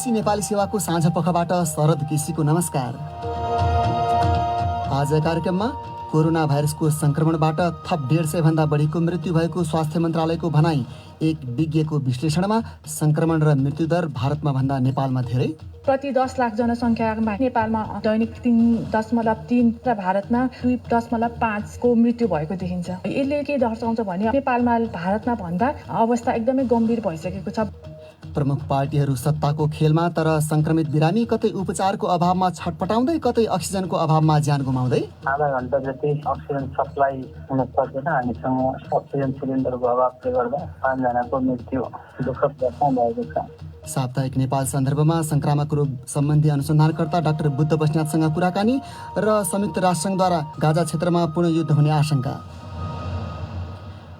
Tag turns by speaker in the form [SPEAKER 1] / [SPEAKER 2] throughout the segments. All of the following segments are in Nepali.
[SPEAKER 1] बीबीसी नेपाली सेवाको साँझ पखबाट शरद केसीको नमस्कार। आज कार्यक्रममा कोरोना भाइरसको संक्रमणबाट थप 150 भन्दा बढीको मृत्यु भएको स्वास्थ्य मन्त्रालयको भनाई, एक विज्ञको विश्लेषणमा संक्रमण र मृत्युदर भारतमा भन्दा नेपालमा धेरै।
[SPEAKER 2] प्रति 10 लाख जनसङ्ख्यामा नेपालमा दैनिक 3.3 र भारतमा 2.5 को मृत्यु भएको देखिन्छ। यसले के दर्शाउँछ भने नेपालमा भारतमा भन्दा अवस्था एकदमै गम्भीर भइसकेको छ।
[SPEAKER 1] प्रमुख पार्टीहरू सत्ताको खेलमा, तर संक्रमित बिरामी कतै उपचारको अभावमा छटपटाउँदै, कतै अक्सिजनको अभावमा ज्यान गुमाउँदै।
[SPEAKER 3] आधा घण्टा जति अक्सिजन सप्लाई हुन सकेन। हामीसँग अक्सिजन सिलिन्डरको अभावले गर्दा 5 जनाको मृत्यु दुःखद घटना भएको छ।
[SPEAKER 1] साप्ताहिक नेपाल सन्दर्भमा संक्रामक रोग सम्बन्धी अनुसन्धानकर्ता डाक्टर बुद्ध बस्नेतसँग कुराकानी र संयुक्त राष्ट्रसङ्घद्वारा गाजा क्षेत्रमा पुनः युद्ध हुने आशंका।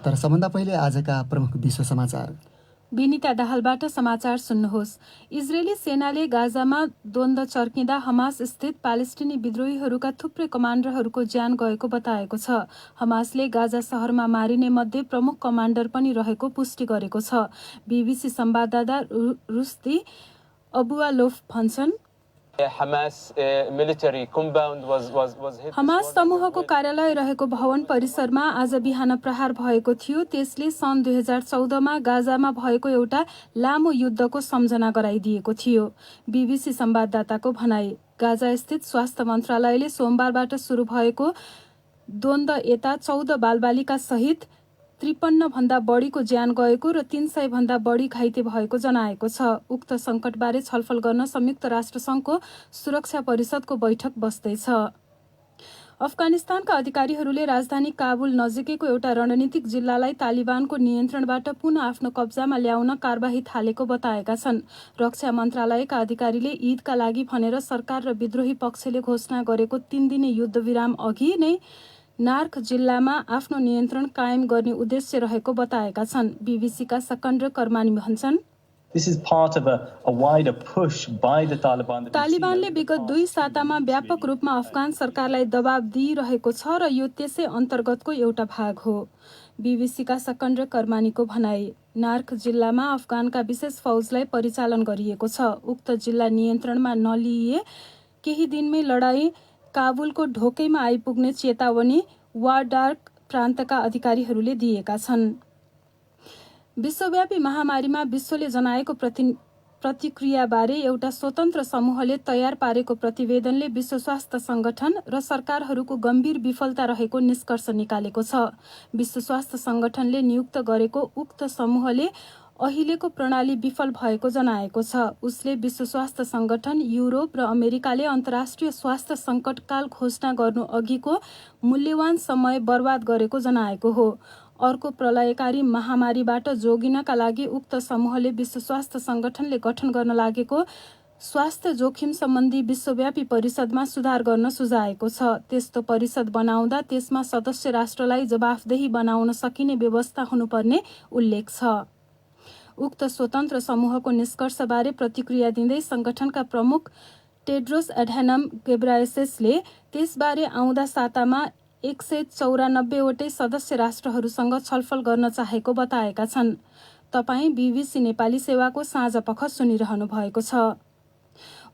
[SPEAKER 1] तर सबभन्दा पहिले आजका प्रमुख विश्व समाचार।
[SPEAKER 4] विनिता दाहालबाट समाचार सुन्नुहोस्। इजरायली सेनाले गाजामा द्वन्द्व चर्किँदा हमास स्थित पालेस्टिनी विद्रोहीहरूका थुप्रै कमान्डरहरूको ज्यान गएको बताएको छ। हमासले गाजा सहरमा मारिने मध्ये प्रमुख कमान्डर पनि रहेको पुष्टि गरेको छ। बीबीसी संवाददाता रुस्ती अबुआलोफ भन्छन्, हमास समूहको कार्यालय रहेको भवन परिसरमा आज बिहान प्रहार भएको थियो। त्यसले सन् 2014 मा गाजामा भएको एउटा लामो युद्धको सम्झना गराइदिएको थियो। बीबीसी संवाददाताको भनाई, गाजा स्थित स्वास्थ्य मन्त्रालयले सोमबारबाट सुरु भएको द्वन्द्व यता 14 बालबालिका सहित 53 भन्दा बढीको ज्यान गएको र 300 भन्दा बढी घाइते भएको जनाएको छ। उक्त संकटबारे छलफल गर्न संयुक्त राष्ट्रसङ्घको सुरक्षा परिषदको बैठक बस्दैछ। अफगानिस्तानका अधिकारीहरूले राजधानी काबुल नजिकैको एउटा रणनीतिक जिल्लालाई तालिबानको नियन्त्रणबाट पुनः आफ्नो कब्जामा ल्याउन कारबाही थालेको बताएका छन्। रक्षा मन्त्रालयका अधिकारीले ईदका लागि भनेर सरकार र विद्रोही पक्षले घोषणा गरेको 3 दिने युद्धविराम अघि नै नार्क जिल्लामा आफ्नो नियन्त्रण कायम गर्ने उद्देश्य रहेको बताएका छन्। बीबीसीका सकन्ड्र कर्मानी भन्छन्, तालिबानले विगत 2 सातामा व्यापक रूपमा अफगान सरकारलाई दबाव दिइरहेको छ र यो त्यसै अन्तर्गतको एउटा भाग हो। बीबीसीका सकन्ड्र कर्मानीको भनाई, नार्क जिल्लामा अफगानका विशेष फौजलाई परिचालन गरिएको छ। उक्त जिल्ला नियन्त्रणमा नलिए केही दिनमै लडाईँ काबुलको ढोकैमा आइपुग्ने चेतावनी वार्डार्क प्रान्तका अधिकारीहरूले दिएका छन्। विश्वव्यापी महामारीमा विश्वले जनाएको प्रतिक्रियाबारे एउटा स्वतन्त्र समूहले तयार पारेको प्रतिवेदनले विश्व स्वास्थ्य संगठन र सरकारहरूको गम्भीर विफलता रहेको निष्कर्ष निकालेको छ। विश्व स्वास्थ्य संगठनले नियुक्त गरेको उक्त समूहले अहिलेको प्रणाली विफल भएको जनाएको छ। उसले विश्व स्वास्थ्य संगठन, युरोप र अमेरिकाले अन्तर्राष्ट्रिय स्वास्थ्य सङ्कटकाल घोषणा गर्नु अघिको मूल्यवान समय बर्बाद गरेको जनाएको हो। अर्को प्रलयकारी महामारीबाट जोगिनका लागि उक्त समूहले विश्व स्वास्थ्य संगठनले गठन गर्न लागेको स्वास्थ्य जोखिम सम्बन्धी विश्वव्यापी परिषदमा सुधार गर्न सुझाएको छ। त्यस्तो परिषद बनाउँदा त्यसमा सदस्य राष्ट्रलाई जवाफदेही बनाउन सकिने व्यवस्था हुनुपर्ने उल्लेख छ। उक्त स्वतन्त्र समूहको निष्कर्षबारे प्रतिक्रिया दिँदै संगठनका प्रमुख टेड्रोस एढानम गेब्रायेससले त्यसबारे आउँदा सातामा 194 वटै सदस्य राष्ट्रहरूसँग छलफल गर्न चाहेको बताएका छन्। तपाईँ बीबीसी नेपाली सेवाको साँझ पख सुनिरहनु भएको छ।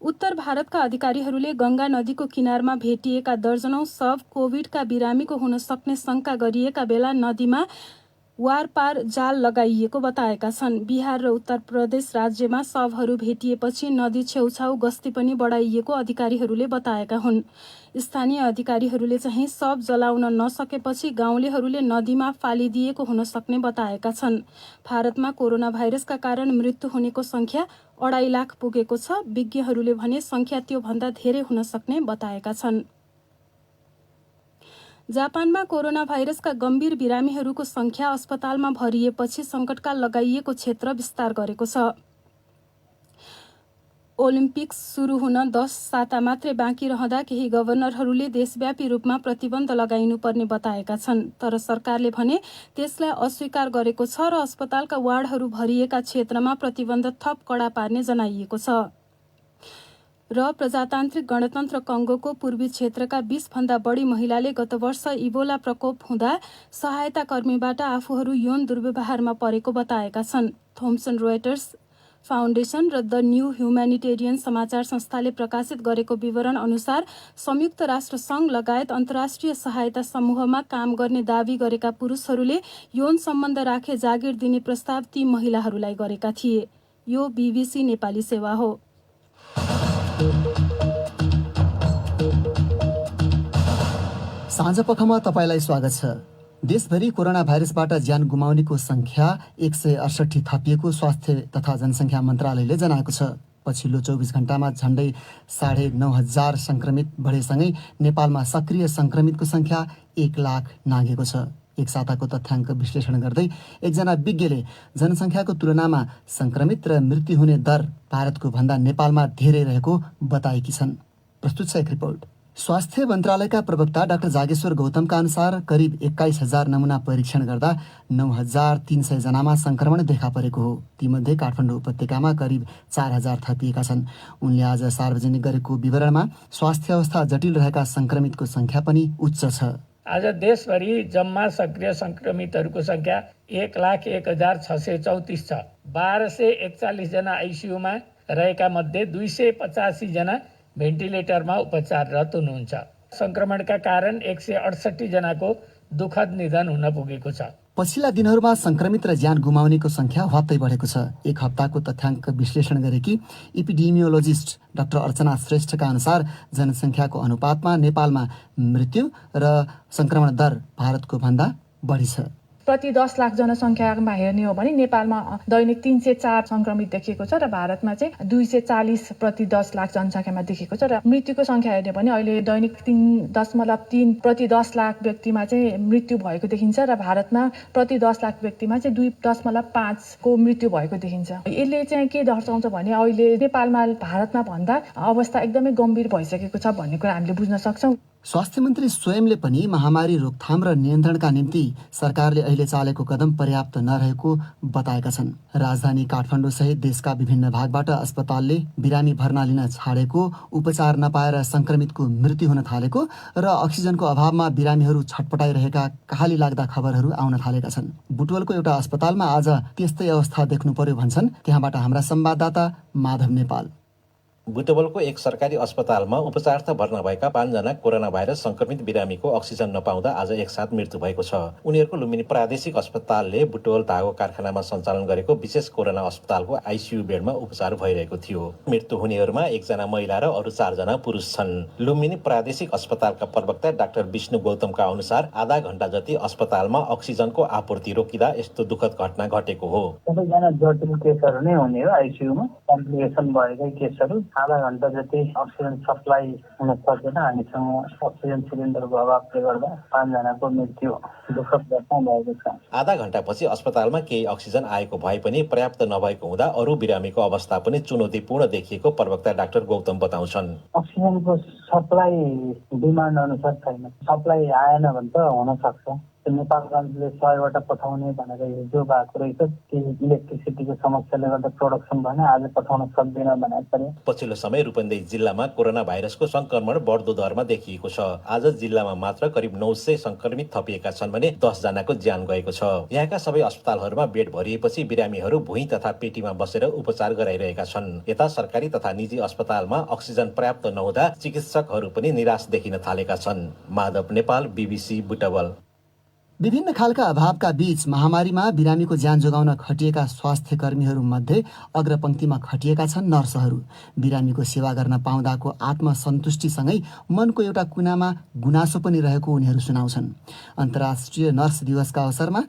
[SPEAKER 4] उत्तर भारतका अधिकारीहरूले गंगा नदीको किनारमा भेटिएका दर्जनौं शव कोभिडका बिरामीको हुन सक्ने शंका गरिएका बेला नदीमा वारपार जाल लगाइएको बताएका छन्। बिहार र उत्तर प्रदेश राज्यमा शवहरू भेटिएपछि नदी छेउछाउ गस्ती पनि बढाइएको अधिकारीहरूले बताएका हुन्। स्थानीय अधिकारीहरूले चाहिँ शव जलाउन नसकेपछि गाउँलेहरूले नदीमा फालिदिएको हुन सक्ने बताएका छन्। भारतमा कोरोना भाइरसका कारण मृत्यु हुनेको संख्या 2.5 लाख पुगेको छ। विज्ञहरूले भने संख्या त्यो भन्दा धेरै हुन सक्ने बताएका छन्। जापानमा कोरोना भाइरसका गम्भीर बिरामीहरूको संख्या अस्पतालमा भरिएपछि संकटकाल लगाइएको क्षेत्र विस्तार गरेको छ। ओलिम्पिक्स सुरु हुन 10 साता मात्रै बाँकी रहँदा केही गभर्नरहरूले देशव्यापी रूपमा प्रतिबन्ध लगाइनुपर्ने बताएका छन्। तर सरकारले भने त्यसलाई अस्वीकार गरेको छ र अस्पतालका वार्डहरू भरिएका क्षेत्रमा प्रतिबन्ध थप कडा पार्ने जनाइएको छ। र प्रजातान्त्रिक गणतन्त्र कङ्गोको पूर्वी क्षेत्रका 20 भन्दा बढी महिलाले गत वर्ष इबोला प्रकोप हुँदा सहायता कर्मीबाट आफूहरू यौन दुर्व्यवहारमा परेको बताएका छन्। थोम्सन रोयटर्स फाउन्डेसन र द न्यू ह्युम्यानिटेरियन समाचार संस्थाले प्रकाशित गरेको विवरण अनुसार संयुक्त राष्ट्र सङ्घ लगायत अन्तर्राष्ट्रिय सहायता समूहमा काम गर्ने दावी गरेका पुरुषहरूले यौन सम्बन्ध राखे जागिर दिने प्रस्ताव ती महिलाहरूलाई गरेका थिए। यो BBC नेपाली सेवा हो।
[SPEAKER 1] साँझपखमा तपाईँलाई स्वागत छ। देशभरि कोरोना भाइरसबाट ज्यान गुमाउनेको संख्या 168 थपिएको स्वास्थ्य तथा जनसङ्ख्या मन्त्रालयले जनाएको छ। पछिल्लो 24 घण्टामा झण्डै 9,500 सङ्क्रमित बढेसँगै नेपालमा सक्रिय सङ्क्रमितको संख्या 1 लाख नाघेको छ। एक साताको तथ्याङ्क विश्लेषण गर्दै एकजना विज्ञले जनसङ्ख्याको तुलनामा सङ्क्रमित र मृत्यु हुने दर भारतको भन्दा नेपालमा धेरै रहेको बताएकी छन्। प्रस्तुत छ एक रिपोर्ट। स्वास्थ्य मन्त्रालयका प्रवक्ता डाक्टर जागेश्वर गौतमका अनुसार करिब 21,000 नमुना परीक्षण गर्दा 9,300 जनामा सङ्क्रमण देखा परेको हो। तीमध्ये काठमाडौँ उपत्यकामा करिब 4,000 थपिएका छन्। उनले आज सार्वजनिक गरेको विवरणमा स्वास्थ्य अवस्था जटिल रहेका सङ्क्रमितको सङ्ख्या पनि उच्च छ।
[SPEAKER 5] आज देशभरि जम्मा सक्रिय सङ्क्रमितहरूको सङ्ख्या 1,01,634 छ। 1,241 जना आइसियुमा रहेका मध्ये 285 जना भेन्टिलेटरमा उपचाररत हुनुहुन्छ। सङ्क्रमणका कारण 168 जनाको दुःखद निधन हुन पुगेको छ।
[SPEAKER 1] पछिल्ला दिनहरूमा सङ्क्रमित र ज्यान गुमाउनेको संख्या हत्तै बढेको छ। एक हप्ताको तथ्याङ्क विश्लेषण गरेकी इपिडेमियोलोजिस्ट डाक्टर अर्चना श्रेष्ठका अनुसार जनसङ्ख्याको अनुपातमा नेपालमा मृत्यु र सङ्क्रमण दर भारतको भन्दा बढी छ।
[SPEAKER 2] प्रति 10 लाख जनसङ्ख्यामा हेर्ने हो भने नेपालमा दैनिक 304 सङ्क्रमित देखिएको छ र भारतमा चाहिँ 240 प्रति 10 लाख जनसङ्ख्यामा देखिएको छ। र मृत्युको सङ्ख्या हेर्ने भने अहिले दैनिक 3.3 प्रति 10 लाख व्यक्तिमा चाहिँ मृत्यु भएको देखिन्छ र भारतमा प्रति 10 लाख व्यक्तिमा चाहिँ 2.5 को मृत्यु भएको देखिन्छ। यसले चाहिँ के दर्शाउँछ भने अहिले नेपालमा भारतमा भन्दा अवस्था एकदमै गम्भीर भइसकेको छ भन्ने कुरा हामीले बुझ्न सक्छौँ।
[SPEAKER 1] स्वास्थ्य मन्त्री स्वयंले पनि महामारी रोकथाम र नियन्त्रणका निम्ति सरकारले अहिले चालेको कदम पर्याप्त नरहेको बताएका छन्। राजधानी काठमाडौँ सहित देशका विभिन्न भागबाट अस्पतालले बिरामी भर्ना लिन छाडेको, उपचार नपाएर सङ्क्रमितको मृत्यु हुन थालेको र अक्सिजनको अभावमा बिरामीहरू छटपटाइरहेका कहाली लाग्दा खबरहरू आउन थालेका छन्। बुटवलको एउटा अस्पतालमा आज त्यस्तै अवस्था देख्नु पर्यो भन्छन् त्यहाँबाट हाम्रा संवाददाता माधव नेपाल।
[SPEAKER 6] बुटवलको एक सरकारी अस्पतालमा उपचारार्थ भर्ना भएका 5 जना कोरोना भाइरस संक्रमित बिरामीको अक्सिजन नपाउँदा आज एकसाथ मृत्यु भएको छ। उनीहरूको लुम्बिनी प्रादेशिक अस्पतालले बुटवल धागो कारखानामा सञ्चालन गरेको विशेष कोरोना अस्पतालको आइसियु बेडमा उपचार भइरहेको थियो। मृत्यु हुनेहरूमा 1 जना महिला र अरू 4 जना पुरुष छन्। लुम्बिनी प्रादेशिक अस्पतालका प्रवक्ता डाक्टर विष्णु गौतमका अनुसार आधा घण्टा जति अस्पतालमा अक्सिजनको आपूर्ति रोकिँदा यस्तो दुःखद घटना घटेको हो।
[SPEAKER 3] सबैजना जटिल केसहरू नै हुने हो। आइसियुमा कम्प्लिकेसन भएकै केसहरू आधा घण्टा जति अक्सिजन सप्लाई हुन सकेन। हामीसँग अक्सिजन सिलिन्डरको अभावले गर्दा 5 जनाको मृत्यु दुःखद घटना भएको छ।
[SPEAKER 6] आधा घण्टापछि अस्पतालमा केही अक्सिजन आएको भए पनि पर्याप्त नभएको हुँदा अरू बिरामीको अवस्था पनि चुनौतीपूर्ण देखिएको प्रवक्ता डाक्टर गौतम बताउँछन्।
[SPEAKER 3] अक्सिजनको सप्लाई डिमान्ड अनुसार छैन। सप्लाई आएन भने त हुन सक्छ। नेपालगञ्जले 100वटा पठाउने भनेर हिजो भएको रहेछ। केही इलेक्ट्रिसिटीको समस्याले गर्दा प्रोडक्सन भने आज पठाउन सक्दैन भनेर पनि।
[SPEAKER 6] पछिल्लो समय रूपन्देही जिल्लामा कोरोना भाइरसको संक्रमण बढ्दो दरमा देखिएको छ। आज जिल्लामा मात्र करिब 900 संक्रमित थपिएका छन् भने 10 जनाको ज्यान गएको छ। यहाँका सबै अस्पतालहरूमा बेड भरिएपछि बिरामीहरू भुइँ तथा पेटीमा बसेर उपचार गराइरहेका छन्। यता सरकारी तथा निजी अस्पतालमा अक्सिजन पर्याप्त नहुँदा चिकित्सकहरू पनि निराश देखिन थालेका छन्। माधव नेपाल, BBC बुटवल।
[SPEAKER 1] विभिन्न खालका अभावका बीच महामारीमा बिरामीको ज्यान जोगाउन खटिएका स्वास्थ्य कर्मीहरू मध्ये अग्रपङ्क्तिमा खटिएका छन् नर्सहरू। बिरामीको सेवा गर्न पाउँदाको आत्मसन्तुष्टिसँगै मनको एउटा कुनामा गुनासो पनि रहेको उनीहरू सुनाउँछन्। अन्तर्राष्ट्रिय नर्स दिवसका अवसरमा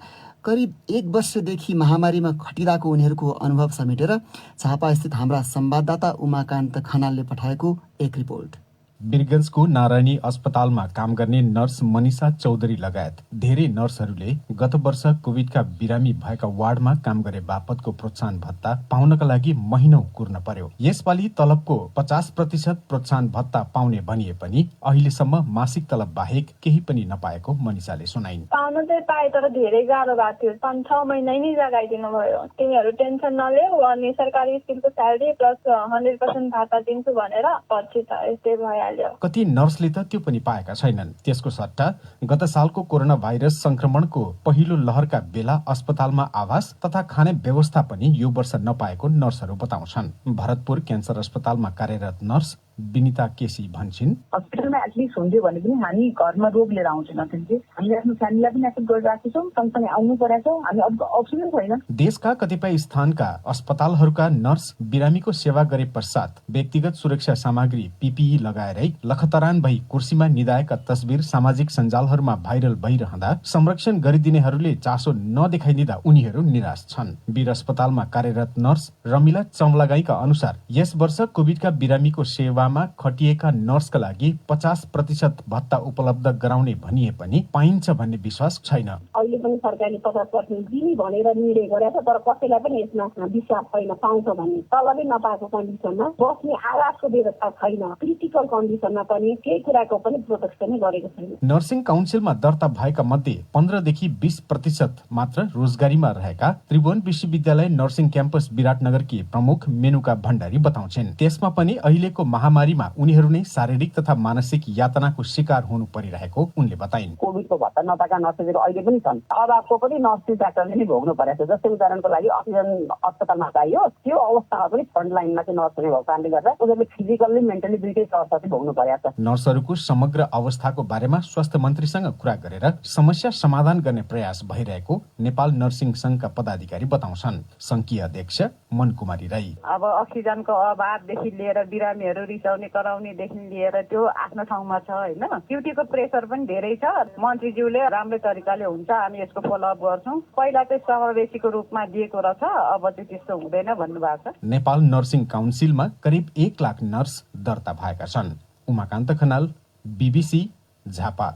[SPEAKER 1] करिब 1 वर्षदेखि महामारीमा खटिँदाको उनीहरूको अनुभव समेटेर झापास्थित हाम्रा संवाददाता उमाकान्त खनालले पठाएको एक रिपोर्ट।
[SPEAKER 7] वीरगञ्जको नारायणी अस्पतालमा काम गर्ने नर्स मनिषा चौधरी लगायत धेरै नर्सहरूले गत वर्ष कोभिडका बिरामी भएका वार्डमा काम गरे बापतको प्रोत्साहन भत्ता पाउनका लागि महिनौं कुर्न पर्यो। यसपालि तलबको 50% प्रोत्साहन भत्ता पाउने भनिए पनि अहिलेसम्म मासिक तलब बाहेक केही पनि नपाएको मनिषाले सुनाइन्।
[SPEAKER 8] पाउन चाहिँ पाए तर धेरै गाह्रो भएको थियो। 5-6 महिना नै लगाइदिनु भयो। तिमीहरू टेन्सन नलेऊ अनि सरकारी स्कुलको स्यालेरी प्लस 100% भत्ता दिन्छु भनेर पछि त यस्तै भयो। भइहाल्यो।
[SPEAKER 7] कति नर्सले त त्यो पनि पाएका छैनन्। त्यसको सट्टा गत सालको कोरोना भाइरस संक्रमणको पहिलो लहरका बेला अस्पतालमा आवास तथा खाने व्यवस्था पनि यो वर्ष नपाएको नर्सहरू बताउँछन्। भरतपुर क्यान्सर अस्पतालमा कार्यरत नर्स विनिता केसी भन्छन्,
[SPEAKER 9] हस्पिटलमा एटलिस्ट हुन्थ्यो भने पनि हामी घरमा रोग लिएर आउँछौँ। हामीले आफ्नो फ्यामिलीलाई पनि एक्सेप्ट गरिरहेको छौँ, सँगसँगै आउनु परेको छ। हामी अप्सन छैन।
[SPEAKER 7] देशका कतिपय स्थानका अस्पतालहरूका नर्स बिरामीको सेवा गरे पश्चात व्यक्तिगत सुरक्षा सामग्री PPE लगाएरै लखतरान भई कुर्सीमा निदाएका तस्बिर सामाजिक सञ्जालहरूमा भाइरल भइरहँदा संरक्षण गरिदिनेहरूले चासो नदेखाइदिँदा उनीहरू निराश छन्। वीर अस्पतालमा कार्यरत नर्स रमिला चम्लागाईका अनुसार यस वर्ष कोभिडका बिरामीको सेवामा खटिएका नर्सका लागि 50% भत्ता उपलब्ध गराउने भनिए पनि पाइन्छ भन्ने विश्वास छैन।
[SPEAKER 10] अहिले पनि सरकारले 50% दिने भनेर निर्णय गरेको छ, तर कसैलाई पनि यसमा विश्वास छैन पाउँछ भन्ने। तलबै नपाएको कन्डिसनमा बस्ने आवासको व्यवस्था छैन। क्रिटिकल कन्डिसनमा पनि केही कुराको पनि प्रोटेक्सन गरेको छैन।
[SPEAKER 7] नर्सिङ काउन्सिलमा दर्ता भएका मध्ये 15 देखि 20% मात्र रोजगारीमा रहेका त्रिभुवन विश्वविद्यालय नर्सिङ क्याम्पस विराटनगरकी प्रमुख मेनुका भण्डारी बताउँछन्। त्यसमा पनि अहिलेको महामारीमा उनीहरू नै शारीरिक तथा मानसिक यातनाको शिकार हुनु परिरहेको उनले बताइन्।
[SPEAKER 9] कोभिडको भत्ता नपाएका नर्सहरू अहिले पनि छन्। अभावको पनि नर्सिङ डाक्टरले नै भोग्नु परेको छ। जस्तै उदाहरणको लागि अक्सिजन अस्पतालमा चाहियो, त्यो अवस्थामा पनि फ्रन्ट लाइनमा चाहिँ नर्सहरू भएको कारणले गर्दा उनीहरूले फिजिकल्ली मेन्टली दुईटै अवस्था चाहिँ भोग्नु परेको छ।
[SPEAKER 7] नर्सहरूको समग्र अवस्थाको बारेमा स्वास्थ्य मन्त्रीसँग कुरा गरेर समस्या समाधान गर्ने प्रयास भइरहेको नेपाल नर्सिङ संघका पदाधिकारी बताउँछन्। संघीय अध्यक्ष मनकुमारी राई,
[SPEAKER 9] अब अक्सिजनको अभावदेखि लिएर बिरामीहरू रिसाउने कराउनेदेखि लिएर त्यो आफ्नो ठाउँमा छ होइन। ड्युटीको प्रेसर पनि धेरै छ। मन्त्रीज्यूले राम्रो तरिकाले हुन्छ, हामी यसको फलोअप गर्छौँ। पहिला चाहिँ समावेशीको रूपमा दिएको रहेछ, अब चाहिँ त्यस्तो हुँदैन भन्नुभएको छ।
[SPEAKER 7] नेपाल नर्सिङ काउन्सिलमा करिब 1 लाख नर्स दर्ता भएका छन्। उमाकान्त खनाल, BBC, झापा।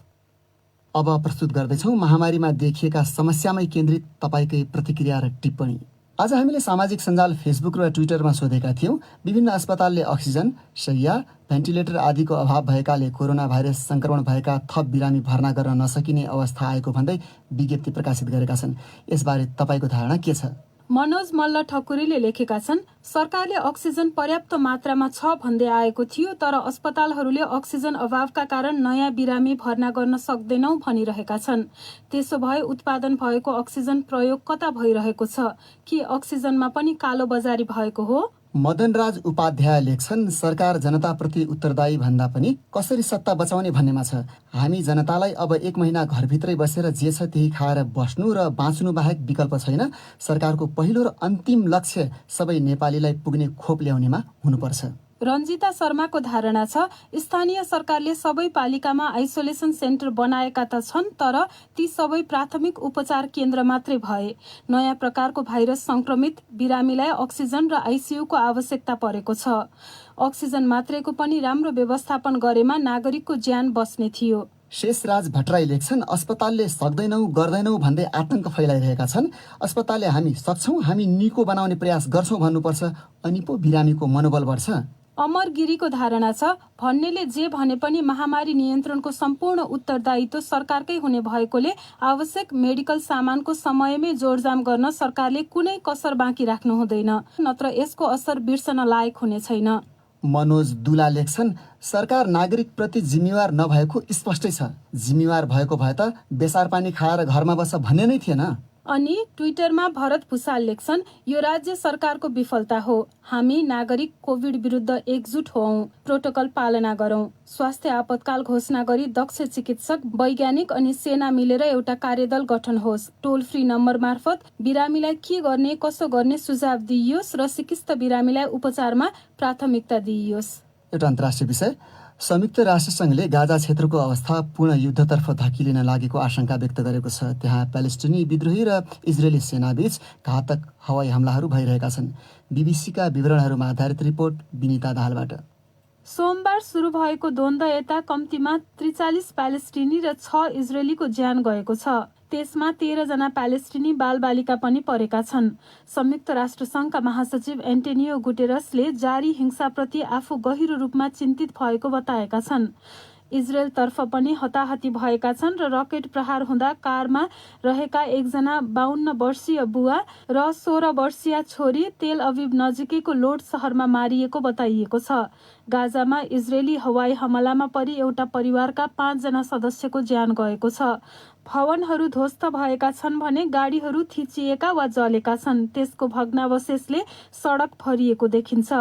[SPEAKER 1] अब प्रस्तुत गर्दैछौँ महामारीमा देखिएका समस्यामै केन्द्रित तपाईँकै प्रतिक्रिया र टिप्पणी। आज हामीले सामाजिक सञ्जाल फेसबुक र ट्विटरमा सोधेका थियौँ, विभिन्न अस्पतालले अक्सिजन, शैय्या, भेन्टिलेटर आदिको अभाव भएकाले कोरोना भाइरस संक्रमण भएका थप बिरामी भर्ना गर्न नसकिने अवस्था आएको भन्दै विज्ञप्ति प्रकाशित गरेका छन्। यसबारे तपाईँको धारणा के छ?
[SPEAKER 4] मनोज मल्ल ठकुरीले लेखेका छन्, सरकारले अक्सिजन पर्याप्त मात्रामा छ भन्दै आएको थियो, तर अस्पतालहरूले अक्सिजन अभावका कारण नयाँ बिरामी भर्ना गर्न सक्दैनौ भनिरहेका छन्। त्यसो भए उत्पादन भएको अक्सिजन प्रयोग कता भइरहेको छ? कि अक्सिजनमा पनि कालो बजारी भएको हो?
[SPEAKER 1] मदनराज उपाध्याय लेख्छन्, सरकार जनताप्रति उत्तरदायी भन्दा पनि कसरी सत्ता बचाउने भन्नेमा छ। हामी जनतालाई अब 1 महिना घरभित्रै बसेर जे छ त्यही खाएर बस्नु र बाँच्नु बाहेक विकल्प छैन। सरकारको पहिलो र अन्तिम लक्ष्य सबै नेपालीलाई पुग्ने खोप ल्याउनेमा हुनुपर्छ।
[SPEAKER 4] रञ्जिता शर्माको धारणा छ, स्थानीय सरकारले सबै पालिकामा आइसोलेसन सेन्टर बनाएका त छन्, तर ती सबै प्राथमिक उपचार केन्द्र मात्रै भए। नयाँ प्रकारको भाइरस संक्रमित बिरामीलाई अक्सिजन र ICU को आवश्यकता परेको छ। अक्सिजन मात्रेको पनि राम्रो व्यवस्थापन गरेमा नागरिकको ज्यान बस्ने थियो।
[SPEAKER 1] शेषराज भट्टराई लेख्छन्, अस्पतालले सक्दैनौ गर्दैनौ भन्दै आतंक फैलाइरहेका छन्। अस्पतालले हामी सक्छौँ, हामी निको बनाउने प्रयास गर्छौँ भन्नुपर्छ, अनि पो बिरामीको मनोबल बढ्छ।
[SPEAKER 4] अमर गिरीको धारणा छ, भन्नेले जे भने पनि महामारी नियन्त्रणको सम्पूर्ण उत्तरदायित्व सरकारकै हुने भएकोले आवश्यक मेडिकल सामानको समयमै जोडजाम गर्न सरकारले कुनै कसर बाँकी राख्नु हुँदैन, नत्र यसको असर बिर्सन लायक हुने छैन।
[SPEAKER 1] मनोज दुला लेख्छन्, सरकार नागरिक प्रति जिम्मेवार नभएको स्पष्टै छ। जिम्मेवार भएको भए त बेसार पानी खाएर घरमा बस्छ भन्ने नै थिएन।
[SPEAKER 4] अनि ट्विटरमा भरत भुसाल लेख्छन्, यो राज्य सरकारको विफलता हो। हामी नागरिक कोभिड विरुद्ध एकजुट हौं, प्रोटोकल पालना गरौं। स्वास्थ्य आपतकाल घोषणा गरी दक्ष चिकित्सक, वैज्ञानिक अनि सेना मिलेर एउटा कार्यदल गठन होस्। टोल फ्री नम्बर मार्फत बिरामीलाई के गर्ने कसो गर्ने सुझाव दिइयोस् र सिकिस्त बिरामीलाई उपचारमा प्राथमिकता दिइयोस्।
[SPEAKER 1] एउटा अन्तर्राष्ट्रिय विषय, संयुक्त राष्ट्रसङ्घले गाजा क्षेत्रको अवस्था पूर्ण युद्धतर्फ धकिलिन लागेको आशंका व्यक्त गरेको छ। त्यहाँ प्यालेस्टिनी विद्रोही र इजरायली सेनाबीच घातक हवाई हमलाहरू भइरहेका छन्। बीबीसीका विवरणहरूमा आधारित रिपोर्ट विनिता दाहालबाट।
[SPEAKER 4] सोमबार सुरु भएको द्वन्द्व यता कम्तीमा 43 प्यालेस्टिनी र 6 इजरायलीको ज्यान गएको छ। त्यसमा 13 जना प्यालेस्टिनी बालबालिका पनि परेका छन्। संयुक्त राष्ट्र संघका महासचिव एन्टोनियो गुटेरसले जारी हिंसाप्रति आफू गहिरो रूपमा चिन्तित भएको बताएका छन्। इजरायलतर्फ पनि हताहती भएका छन् र रकेट प्रहार हुँदा कारमा रहेका एकजना 52 वर्षीय बुवा र 16 वर्षीय छोरी तेल अभिव नजिकैको लोड सहरमा मारिएको बताइएको छ। गाजामा इजरायली हवाई हमलामा परि एउटा परिवारका 5 जना सदस्यको ज्यान गएको छ। भवनहरू ध्वस्त भएका छन् भने गाडीहरू थिचिएका वा जलेका छन्। त्यसको भग्नावशेषले सडक भरिएको देखिन्छ।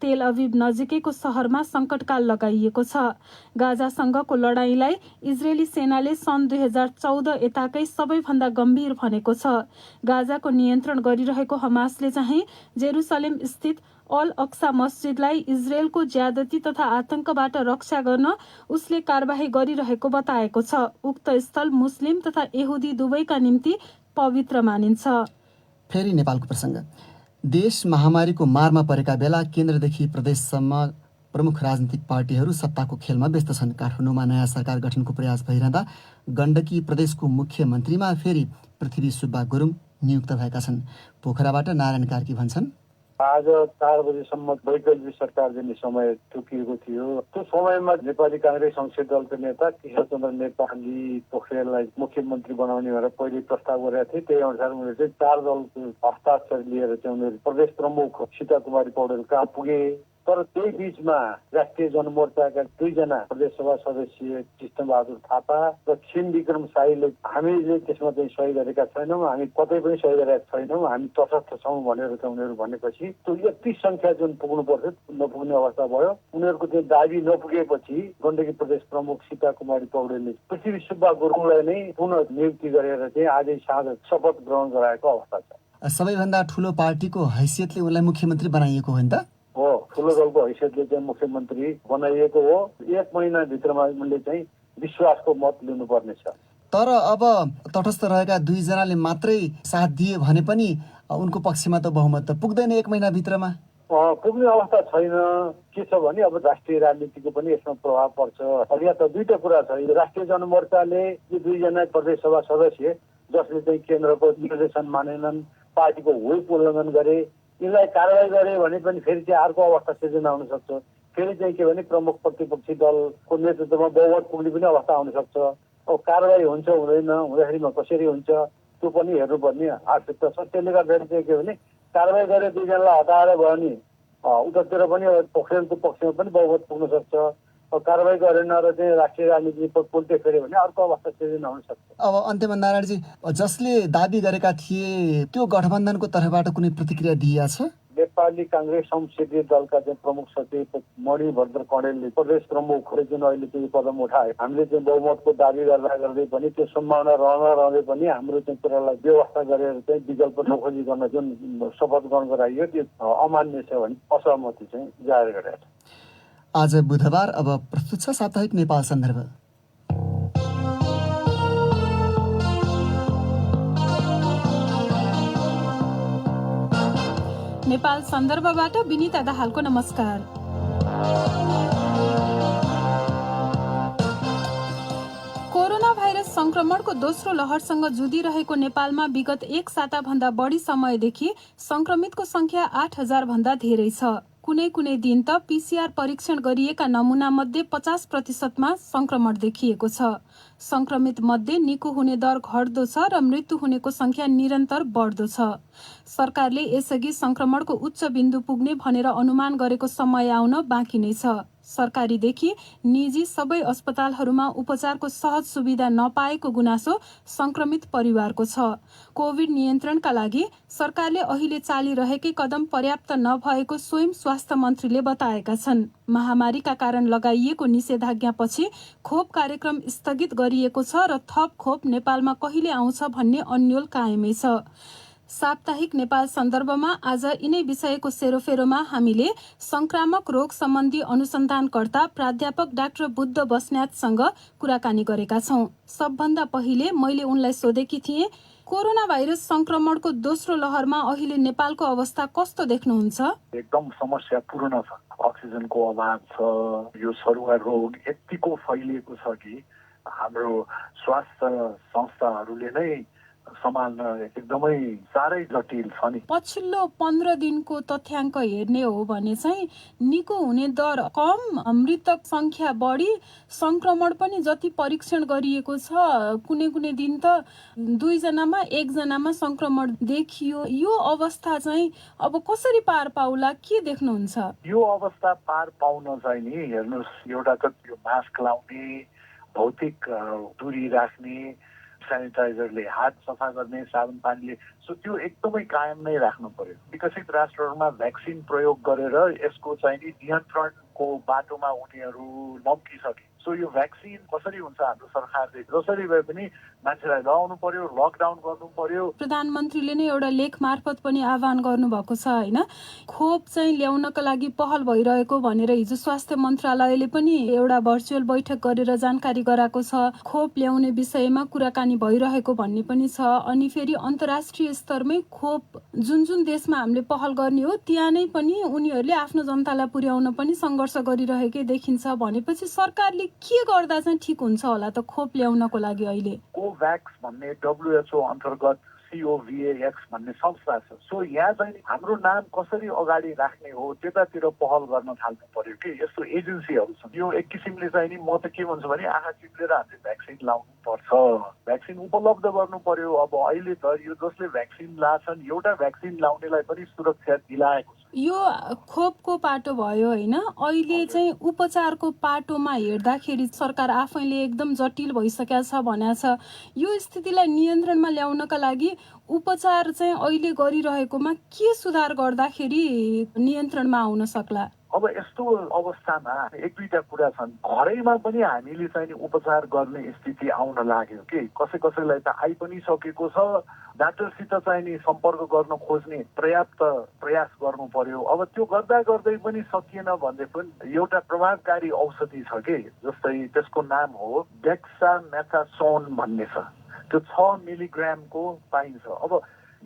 [SPEAKER 4] तेल अभिव नजिकैको सहरमा सङ्कटकाल लगाइएको छ। गाजासँगको लडाईँलाई इजरायली सेनाले सन् 2014 यताकै सबैभन्दा गम्भीर भनेको छ। गाजाको नियन्त्रण गरिरहेको हमासले चाहिँ जेरुसलेम स्थित अल अक्सा मस्जिदलाई इजरायलको ज्यादती तथा आतंकबाट रक्षा गर्न उसले कारबाही गरिरहेको बताएको छ। उक्त स्थल मुस्लिम तथा यहुदी दुवैका निम्ति पवित्र मानिन्छ।
[SPEAKER 1] फेरि नेपालको प्रसङ्ग। देश महामारीको मारमा परेका बेला केन्द्रदेखि प्रदेशसम्म प्रमुख राजनीतिक पार्टीहरू सत्ताको खेलमा व्यस्त छन्। काठमाडौँमा नयाँ सरकार गठनको प्रयास भइरहँदा गण्डकी प्रदेशको मुख्यमन्त्रीमा फेरि पृथ्वी सुब्बा गुरुङ नियुक्त भएका छन्। पोखराबाट नारायण कार्की भन्छन्,
[SPEAKER 11] आज 4 बजेसम्म वैकल्पिक सरकार दिने समय तोकिएको थियो। त्यो समयमा नेपाली काङ्ग्रेस संसदीय दलका नेता किशोरचन्द्र नेपाली पोखरेललाई मुख्यमन्त्री बनाउने भनेर पहिले प्रस्ताव गरेका थिए। त्यही अनुसार उनीहरूले चाहिँ 4 दलको हस्ताक्षर लिएर चाहिँ उनीहरू प्रदेश प्रमुख सीता कुमारी पौडेल कहाँ पुगे। तर त्यही बीचमा राष्ट्रिय जनमोर्चाका 2 जना प्रदेशसभा सदस्य कृष्णबहादुर थापा र छिन विक्रम शाहीले हामीले त्यसमा चाहिँ सही गरेका छैनौँ, हामी कतै पनि सही गरेका छैनौँ, हामी तटस्थ छौँ भनेर चाहिँ उनीहरू भनेपछि त्यो यति सङ्ख्या जुन पुग्नु पर्थ्यो नपुग्ने अवस्था भयो। उनीहरूको त्यो दाबी नपुगेपछि गण्डकी प्रदेश प्रमुख सीता कुमारी पौडेलले पृथ्वी सुब्बा गुरुङलाई नै पुनः नियुक्ति गरेर चाहिँ आजै साँझ शपथ ग्रहण गराएको अवस्था छ।
[SPEAKER 1] सबैभन्दा ठुलो पार्टीको हैसियतले उनलाई मुख्यमन्त्री बनाइएको हो नि त?
[SPEAKER 11] हो, ठुलो दलको हैसियतले चाहिँ मुख्यमन्त्री बनाइएको हो। 1 महिनाभित्रमा उनले चाहिँ विश्वासको मत लिनुपर्नेछ।
[SPEAKER 1] तर अब तटस्थ रहेका 2 जनाले मात्रै साथ दिए भने पनि उनको पक्षमा त बहुमत त पुग्दैन 1 महिनाभित्रमा।
[SPEAKER 11] पुग्ने अवस्था छैन। के छ भने अब राष्ट्रिय राजनीतिको पनि यसमा प्रभाव पर्छ। अब यहाँ त 2टा कुरा छ। राष्ट्रिय जनमोर्चाले यो 2 जना प्रदेशसभा सदस्य जसले चाहिँ केन्द्रको निर्देशन मानेनन्, पार्टीको व्हिप उल्लङ्घन गरे, यिनलाई कारवाही गरे भने पनि फेरि चाहिँ अर्को अवस्था सिर्जना हुन सक्छ। फेरि चाहिँ के भने प्रमुख प्रतिपक्षी दलको नेतृत्वमा बहुमत पुग्ने पनि अवस्था आउन सक्छ। अब कारवाही हुन्छ हुँदैन, हुँदाखेरिमा कसरी हुन्छ त्यो पनि हेर्नुपर्ने आवश्यकता छ। त्यसले गर्दाखेरि चाहिँ के भने कारवाही गरे 2 जनालाई हटाएर भयो नि उतातिर पनि पोखरेलको पक्षमा पनि बहुमत पुग्न सक्छ। कारवाही गरेन र चाहिँ राष्ट्रिय राजनीति पोल्टे फेऱ्यो भने अर्को अवस्था सिर्जना हुन सक्छ।
[SPEAKER 1] अब अन्त्यमा नारायणजी, जसले दाबी गरेका थिए त्यो गठबन्धनको तर्फबाट कुनै प्रतिक्रिया दिइएको छ?
[SPEAKER 11] नेपाली काङ्ग्रेस संसदीय दलका चाहिँ प्रमुख सचिव मणिभद्र कणेलले प्रदेश प्रमुखले जुन अहिले चाहिँ कदम उठाए, हामीले चाहिँ बहुमतको दाबी गर्दै पनि त्यो सम्भावना रहँदै पनि हाम्रो चाहिँ कुरालाई व्यवस्था गरेर चाहिँ विकल्प नखोजिकन जुन शपथ ग्रहण गराइयो त्यो अमान्य छ भने असहमति चाहिँ जाहेर गरेका छ।
[SPEAKER 1] आज बुधबार। अब प्रस्तुत छ साप्ताहिक नेपाल सन्दर्भ।
[SPEAKER 4] नेपाल सन्दर्भबाट विनिता दाहालको नमस्कार। कोरोना भाइरस संक्रमणको दोस्रो लहरसँग जुधिरहेको नेपालमा विगत 1 साताभन्दा बढी समयदेखि संक्रमितको संख्या 8,000 भन्दा धेरै छ। कुनै दिन त पीसीआर परीक्षण गरिएका नमुना मध्ये 50% संक्रमण देखिएको छ। संक्रमित मध्ये निको हुने दर घट्दो छ र मृत्यु हुनेको संख्या निरन्तर बढ्दो छ। सरकारले यसअघि संक्रमणको उच्च बिन्दु पुग्ने भनेर अनुमान गरेको समय आउन बाँकी नै छ। सरकारीदेखि निजी सबै अस्पतालहरूमा उपचारको सहज सुविधा नपाएको गुनासो संक्रमित परिवारको छ। कोभिड नियन्त्रणका लागि सरकारले अहिले चालिरहेकै कदम पर्याप्त नभएको स्वयं स्वास्थ्य मन्त्रीले बताएका छन्। महामारीका कारण लगाइएको निषेधाज्ञापछि खोप कार्यक्रम स्थगित गरिएको छ र थप खोप नेपालमा कहिले आउँछ भन्ने अन्योल कायमै छ। साप्ताहिक नेपाल सन्दर्भमा आज यिनै विषयको सेरोफेरोमा हामीले संक्रामक रोग सम्बन्धी अनुसन्धानकर्ता प्राध्यापक डाक्टर बुद्ध बस्नेतसँग कुराकानी गरेका छौं। सबभन्दा पहिले मैले उनलाई सोधेकी थिएँ, कोरोना भाइरस संक्रमणको दोस्रो लहरमा अहिले नेपालको अवस्था कस्तो देख्नुहुन्छ?
[SPEAKER 12] एकदम समस्यापूर्ण छ। अक्सिजनको अभाव छ। यो सरुवा रोग यतिको फैलिएको छ कि हाम्रो स्वास्थ्य संस्थाहरूले नै सम्हाल्न एकदमै साह्रै जटिल छ नि।
[SPEAKER 4] पछिल्लो 15 दिनको तथ्याङ्क हेर्ने हो भने चाहिँ निको हुने दर कम, मृतक संख्या बढी, संक्रमण पनि जति परीक्षण गरिएको छ कुनै कुनै दिन त 2 जनामा 1 जनामा संक्रमण देखियो। यो अवस्था चाहिँ अब कसरी पार पाउला, के देख्नुहुन्छ?
[SPEAKER 12] यो अवस्था पार पाउन चाहिँ नि हेर्नुहोस्, एउटा त यो मास्क लाउने, भौतिक दूरी राख्ने, सेनिटाइजरले हात सफा गर्ने, साबुन पानीले, सो त्यो एकदमै कायम नै राख्नु पर्यो। विकसित राष्ट्रहरूमा भ्याक्सिन प्रयोग गरेर यसको चाहिँ नि नियन्त्रणको बाटोमा उनीहरू लम्किसके। सो यो भ्याक्सिन कसरी हुन्छ, हाम्रो सरकारले जसरी भए पनि मान्छेलाई लगाउनु पर्यो, लकडाउन गर्नु पर्यो।
[SPEAKER 4] प्रधानमन्त्रीले नै एउटा लेख मार्फत पनि आह्वान गर्नुभएको छ होइन, खोप चाहिँ ल्याउनका लागि पहल भइरहेको भनेर हिजो स्वास्थ्य मन्त्रालयले पनि एउटा भर्चुअल बैठक गरेर जानकारी गराएको छ। खोप ल्याउने विषयमा कुराकानी भइरहेको भन्ने पनि छ। अनि फेरि अन्तर्राष्ट्रिय स्तरमै खोप जुन जुन देशमा हामीले पहल गर्ने हो त्यहाँ नै पनि उनीहरूले आफ्नो जनतालाई पुर्याउन पनि सङ्घर्ष गरिरहेकै देखिन्छ। भनेपछि सरकारले के गर्दा चाहिँ ठिक हुन्छ होला त खोप ल्याउनको लागि? अहिले
[SPEAKER 12] कोभ्याक्स भन्ने WHO अन्तर्गत COVAX भन्ने संस्था छ। सो यहाँ चाहिँ हाम्रो नाम कसरी अगाडि राख्ने हो त्यतातिर पहल गर्न थाल्नु पर्यो कि यस्तो एजेन्सीहरू छन्। यो एक किसिमले चाहिँ नि म त के भन्छु भने आँखा चिप्लेर हामीले भ्याक्सिन लाउनु पर्छ, भ्याक्सिन उपलब्ध गर्नु पर्यो। अब अहिले त यो जसले भ्याक्सिन लाछन् एउटा भ्याक्सिन लाउनेलाई पनि सुरक्षा दिलाएको छ।
[SPEAKER 4] यो खोपको पाटो भयो होइन, अहिले चाहिँ उपचारको पाटोमा हेर्दाखेरि सरकार आफैले एकदम जटिल भइसकेको छ भनेको छ। यो स्थितिलाई नियन्त्रणमा ल्याउनका लागि उपचार चाहिँ अहिले गरिरहेकोमा के सुधार गर्दाखेरि नियन्त्रणमा आउन सक्ला?
[SPEAKER 12] अब यस्तो अवस्थामा एक दुईटा कुरा छन्। घरैमा पनि हामीले चाहिँ उपचार गर्ने स्थिति आउन लाग्यो कि कसैलाई त आइ पनि सकेको छ। डाक्टरसित चाहिँ नि सम्पर्क गर्न खोज्ने पर्याप्त प्रयास गर्नु पर्यो। अब त्यो गर्दा गर्दै पनि सकिएन भने पनि एउटा प्रभावकारी औषधि छ कि, जस्तै त्यसको नाम हो डेक्सामेथासोन भन्ने छ। त्यो 6 मिलिग्रामको पाइन्छ। अब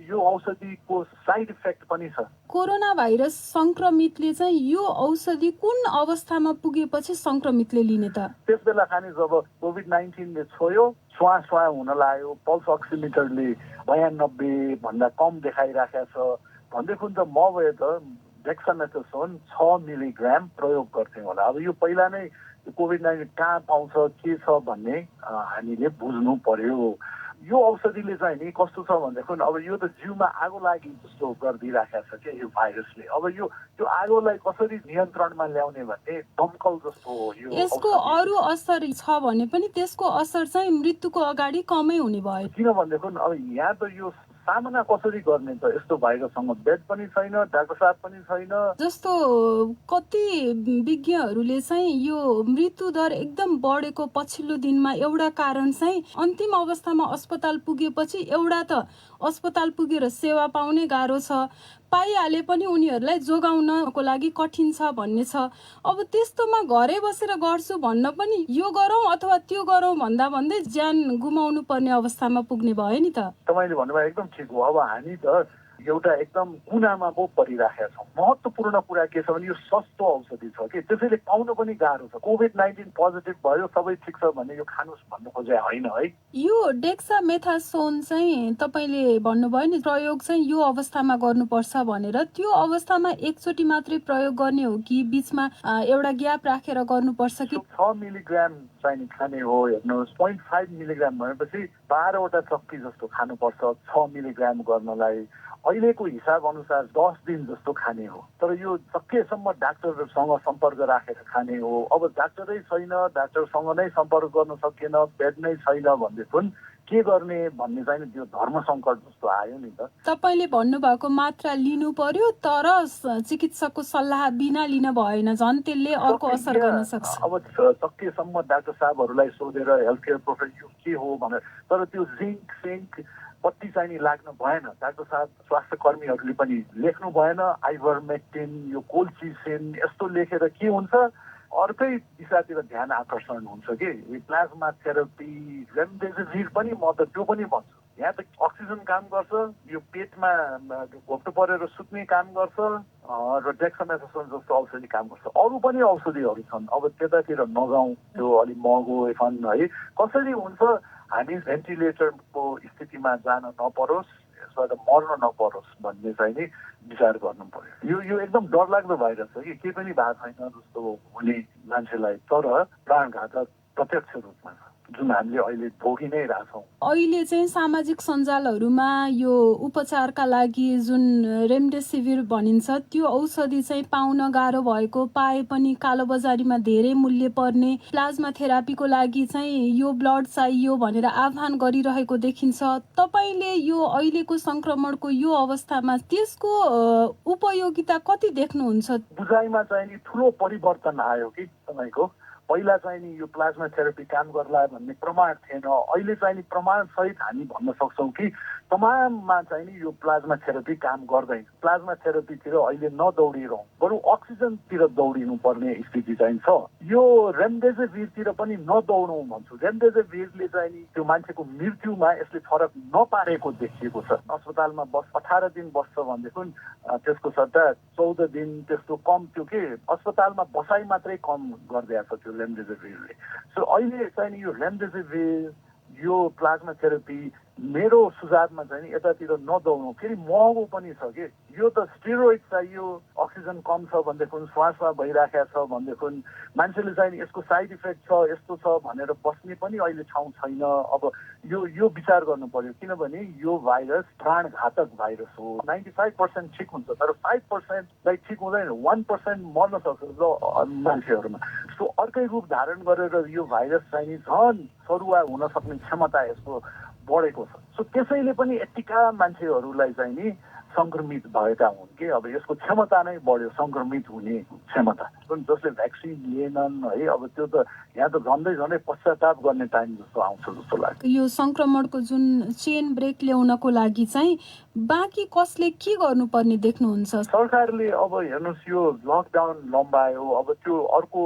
[SPEAKER 12] यो औषधिको साइड इफेक्ट पनि छ।
[SPEAKER 4] कोरोना भाइरस संक्रमितले चाहिँ यो औषधि कुन अवस्थामा पुगेपछि संक्रमितले लिने त?
[SPEAKER 12] त्यस बेला खाने जब कोभिड-19 ले छोयो, श्वास हुन लाग्यो, पल्स अक्सिमिटरले 92 भन्दा कम देखाइराखेको छ भनेदेखि त म भए त डेक्सामेथासोन 6 मिलिग्राम प्रयोग गर्थेँ होला। अब यो पहिला नै कोभिड-19 कहाँ पाउँछ के छ भन्ने हामीले बुझ्नु पर्यो। यो औषधिले चाहिँ नि कस्तो छ भनेदेखि अब यो त जिउमा आगो लागि जस्तो गरिदिइराखेको छ कि यो भाइरसले। अब यो आगोलाई कसरी नियन्त्रणमा ल्याउने भन्ने दमकल जस्तो हो यो।
[SPEAKER 4] यसको अरू असर छ भने पनि त्यसको असर चाहिँ मृत्युको अगाडि कमै हुने भयो।
[SPEAKER 12] किन भनेदेखि अब यहाँ त यो सामना कसरी गर्ने त? यस्तो भाइरससँग बेड पनि छैन, डाक्टर साहब पनि छैन।
[SPEAKER 4] जस्तो कति विज्ञहरूले चाहिँ यो मृत्यु दर एकदम बढेको पछिल्लो दिनमा एउटा कारण चाहिँ अन्तिम अवस्थामा अस्पताल पुगेपछि एउटा त अस्पताल पुगेर सेवा पाउने गाह्रो छ, पाइहाले पनि उनीहरूलाई जोगाउनको लागि कठिन छ भन्ने छ। अब त्यस्तोमा घरै बसेर गर्छु भन्न पनि यो गरौँ अथवा त्यो गरौँ भन्दा भन्दै ज्यान गुमाउनु पर्ने अवस्थामा पुग्ने भयो नि त।
[SPEAKER 12] तपाईँले भन्नुभयो एकदम ठिक हो। अब हामी त एउटा एकदम कुनामा पो परिराखेका छौँ। महत्त्वपूर्ण कुरा के छ भने यो सस्तो औषधि छ कि त्यसैले पाउनु पनि गाह्रो छ। कोभिड-19 पोजिटिभ भयो सबै ठिक छ भने यो खानुस् भन्नु खोजे होइन है।
[SPEAKER 4] यो डेक्सामेथासोन चाहिँ तपाईँले भन्नुभयो नि प्रयोग चाहिँ यो अवस्थामा गर्नुपर्छ भनेर, त्यो अवस्थामा एकचोटि मात्रै प्रयोग गर्ने हो कि बिचमा एउटा ग्याप राखेर गर्नुपर्छ कि?
[SPEAKER 12] 6 मिलिग्राम चाहिँ खाने हो। हेर्नुहोस् 0.5 मिलिग्राम भनेपछि 12 वटा चक्की जस्तो खानुपर्छ 6 मिलिग्राम गर्नलाई। अहिलेको हिसाब अनुसार 10 दिन जस्तो खाने हो। तर यो सकेसम्म डाक्टरसँग सम्पर्क राखेर खाने हो। अब डाक्टरै छैन, डाक्टरसँग नै सम्पर्क गर्न सकिएन, बेड नै छैन भनेदेखि के गर्ने भन्ने चाहिँ त्यो धर्म सङ्कट जस्तो आयो नि त।
[SPEAKER 4] तपाईँले भन्नुभएको मात्रा लिनु पर्यो तर चिकित्सकको सल्लाह बिना लिन भएन, झन् त्यसले अर्को असर गर्न सक्छ।
[SPEAKER 12] अब सकेसम्म डाक्टर साहबहरूलाई सोधेर हेल्थ केयर प्रोफेसन के हो भनेर, तर त्यो जिङ्क पट्टी चाहिँ नि लाग्नु भएन। डाक्टर साहब स्वास्थ्य कर्मीहरूले पनि लेख्नु भएन। आइभरमेक्टिन, यो कोल्चिसिन यस्तो लेखेर के हुन्छ अर्कै दिशातिर ध्यान आकर्षण हुन्छ कि प्लाज्मा थेरापी, रेमडेसिभिर पनि म त त्यो पनि भन्छु। यहाँ त अक्सिजन काम गर्छ, यो पेटमा घोप्टो परेर सुत्ने काम गर्छ र डेक्सामेथासोन जस्तो औषधि काम गर्छ। अरू पनि औषधिहरू छन्। अब त्यतातिर नजाउँ, त्यो अलिक महँगो छन् है। कसरी हुन्छ हामी भेन्टिलेटरको स्थितिमा जान नपरोस्, यसबाट मर्न नपरोस् भन्ने चाहिँ नि विचार गर्नु पर्यो। यो एकदम डरलाग्दो भाइरस हो कि केही पनि भएको छैन जस्तो हुने मान्छेलाई, तर प्राणघातक प्रत्यक्ष रूपमा छ, जुन हामीले अहिले भोगी नै रहेछौँ।
[SPEAKER 4] अहिले चाहिँ सामाजिक सञ्जालहरूमा यो उपचारका लागि जुन रेमडेसिभिर भनिन्छ त्यो औषधि चाहिँ पाउन गाह्रो भएको, पाए पनि कालोबजारीमा धेरै मूल्य पर्ने, प्लाज्मा थेरापीको लागि चाहिँ यो ब्लड चाहियो भनेर आह्वान गरिरहेको देखिन्छ। तपाईँले यो अहिलेको संक्रमणको यो अवस्थामा त्यसको उपयोगिता कति देख्नुहुन्छ?
[SPEAKER 12] बुझाइमा चाहिँ नि ठुलो परिवर्तन आयो कि तपाईँको। पहिला चाहिँ नि यो प्लाज्मा थेरापी काम गर्ला भन्ने प्रमाण थिएन। अहिले चाहिँ नि प्रमाण सहित हामी भन्न सक्छौँ कि तमाममा चाहिँ नि यो प्लाज्मा थेरापी काम गर्दैन। प्लाज्मा थेरापीतिर अहिले नदौडिरहँ, बरु अक्सिजनतिर दौडिनु पर्ने स्थिति चाहिँ छ। यो रेमडेसिभिरतिर पनि नदौडौँ भन्छु। रेमडेसिभिरले चाहिँ नि त्यो मान्छेको मृत्युमा यसले फरक नपारेको देखिएको छ। अस्पतालमा 18 दिन बस्छ भनेदेखि त्यसको सट्टा 14 दिन त्यस्तो कम थियो कि अस्पतालमा बसाइ मात्रै कम गरिदिएको छ त्यो रेमडेसिभिरले। सो अहिले चाहिँ नि यो रेमडेसिभिर, यो प्लाज्मा थेरापी मेरो सुझावमा चाहिँ नि यतातिर नदौडौँ। फेरि महँगो पनि छ कि यो त स्टेरोइड चाहियो, अक्सिजन कम छ भनेदेखि, श्वासमा भइराखेको छ भनेदेखि, मान्छेले चाहिँ यसको साइड इफेक्ट छ यस्तो छ भनेर बस्ने पनि अहिले ठाउँ छैन। अब यो विचार गर्नु पर्यो, किनभने यो भाइरस प्राणघातक भाइरस हो। 95% ठिक हुन्छ, तर 5% ठिक हुँदैन, 1% मर्न सक्छ मान्छेहरूमा। सो अर्कै रूप धारण गरेर यो भाइरस चाहिँ नि झन् सरुवा हुन सक्ने क्षमता यसको बढेको छ। सो त्यसैले पनि यतिका मान्छेहरूलाई चाहिँ नि संक्रमित भएका हुन् कि अब यसको क्षमता नै बढ्यो, संक्रमित हुने क्षमता। जसले भ्याक्सिन लिएनन् है, अब त्यो त यहाँ त झन्डै पश्चाताप गर्ने टाइम जस्तो आउँछ जस्तो लाग्छ।
[SPEAKER 4] यो संक्रमणको जुन चेन ब्रेक ल्याउनको लागि चाहिँ बाँकी कसले के गर्नुपर्ने देख्नुहुन्छ?
[SPEAKER 12] सरकारले अब हेर्नुहोस् यो लकडाउन लम्बायो, अब त्यो अर्को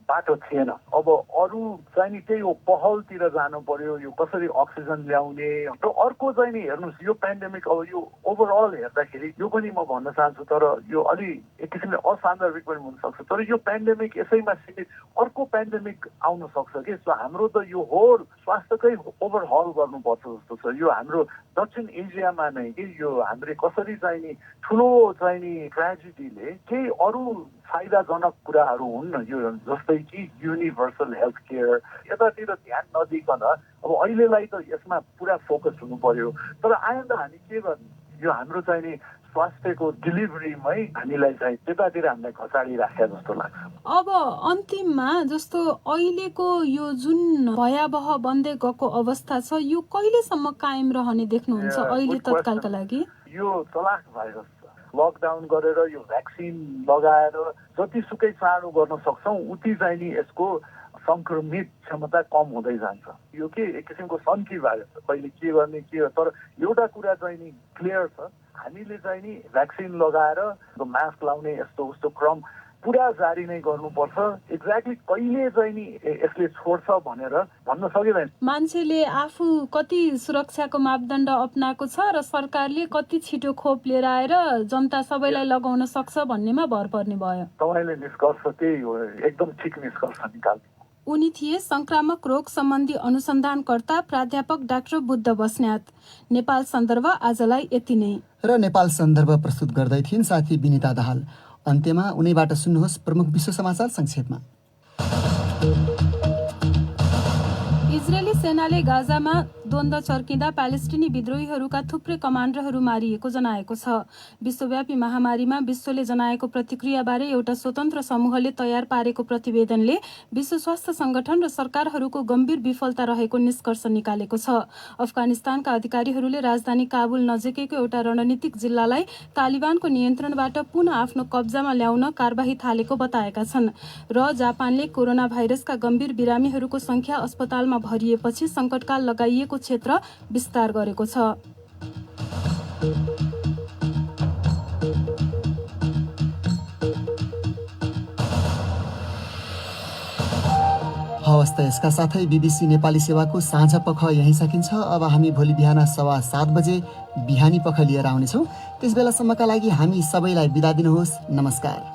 [SPEAKER 12] बाटो थिएन। अब अरू चाहिँ नि त्यही हो, पहलतिर जानु पर्यो, यो कसरी अक्सिजन ल्याउने। र अर्को चाहिँ नि हेर्नुहोस् यो पेन्डेमिक, अब यो ओभरअल हेर्दाखेरि यो पनि म भन्न चाहन्छु, तर यो अलि एक किसिमले असान्दर्भिक पनि हुनसक्छ, तर यो पेन्डेमिक यसैमा सीमित अर्को पेन्डेमिक आउन सक्छ कि। सो हाम्रो त यो होल स्वास्थ्यकै ओभरहल गर्नुपर्छ जस्तो छ। यो हाम्रो दक्षिण एसियामा नै कि यो हामीले कसरी चाहिँ नि ठुलो चाहिँ नि ट्रेजेडीले केही अरू फाइदाजनक कुराहरू हुन्, यो जस्तै कि युनिभर्सल हेल्थ केयर, यतातिर ध्यान नदिकन अब अहिलेलाई त यसमा पुरा फोकस हुनु पर्यो। तर आइन्दा हामी के गर्ने, यो हाम्रो चाहिँ नि स्वास्थ्यको डिलिभरीमै हामीलाई चाहिँ त्यतातिर हामीलाई घचाडिराखे जस्तो लाग्छ।
[SPEAKER 4] अब अन्तिममा जस्तो अहिलेको यो जुन भयावह बन्दै गएको अवस्था छ यो कहिलेसम्म कायम रहने देख्नुहुन्छ अहिले तत्कालका लागि?
[SPEAKER 12] यो चलाक भाइरस छ, लकडाउन गरेर यो भ्याक्सिन लगाएर जतिसुकै चाँडो गर्न सक्छौँ उति चाहिँ नि यसको संक्रमित क्षमता कम हुँदै जान्छ। यो के एक किसिमको सन्की भाइरस छ, कहिले के गर्ने के। तर एउटा कुरा चाहिँ नि क्लियर छ, हामीले चाहिँ नि भ्याक्सिन लगाएर मास्क लाउने यस्तो उस्तो क्रम पुरा जारी नै गर्नुपर्छ। एक्ज्याक्टली कहिले चाहिँ नि यसले छोड्छ भनेर भन्न सकिँदैन।
[SPEAKER 4] मान्छेले आफू कति सुरक्षाको मापदण्ड अपनाएको छ र सरकारले कति छिटो खोप लिएर आएर जनता सबैलाई लगाउन सक्छ भन्नेमा भर पर्ने भयो।
[SPEAKER 12] तपाईँले निष्कर्ष त्यही हो, एकदम ठिक निष्कर्ष निकाल्नु।
[SPEAKER 4] उनी थिए संक्रामक रोग सम्बन्धी अनुसन्धानकर्ता प्राध्यापक डाक्टर बुद्ध बस्न्यात। नेपाल सन्दर्भ आजलाई यति नै।
[SPEAKER 1] र नेपाल सन्दर्भ प्रस्तुत गर्दै थिइन् साथी विनिता दाहाल। अन्त्यमा उनैबाट सुन्नुहोस् प्रमुख विश्व समाचार संक्षेपमा। इजरायली सेनाले गाजामा द्वन्द्व चर्किँदा प्यालेस्टिनी विद्रोहीहरूका थुप्रै कमान्डरहरू मारिएको जनाएको छ। विश्वव्यापी महामारीमा विश्वले जनाएको प्रतिक्रियाबारे एउटा स्वतन्त्र समूहले तयार पारेको प्रतिवेदनले विश्व स्वास्थ्य संगठन र सरकारहरूको गम्भीर विफलता रहेको निष्कर्ष निकालेको छ। अफगानिस्तानका अधिकारीहरूले राजधानी काबुल नजिकैको एउटा रणनीतिक जिल्लालाई तालिबानको नियन्त्रणबाट पुनः आफ्नो कब्जामा ल्याउन कारबाही थालेको बताएका छन्। र जापानले कोरोना भाइरसका गम्भीर बिरामीहरूको संख्या अस्पतालमा भरिएपछि संकटकाल लगाइएको क्षेत्र विस्तार गरेको छ। हवस् त यसका साथै BBC नेपाली सेवाको साँझ पख यहीँ सकिन्छ। अब हामी भोलि बिहान 7:15 बजे बिहानी पख लिएर आउनेछौँ। त्यस बेलासम्मका लागि हामी सबैलाई बिदा दिनुहोस्। नमस्कार।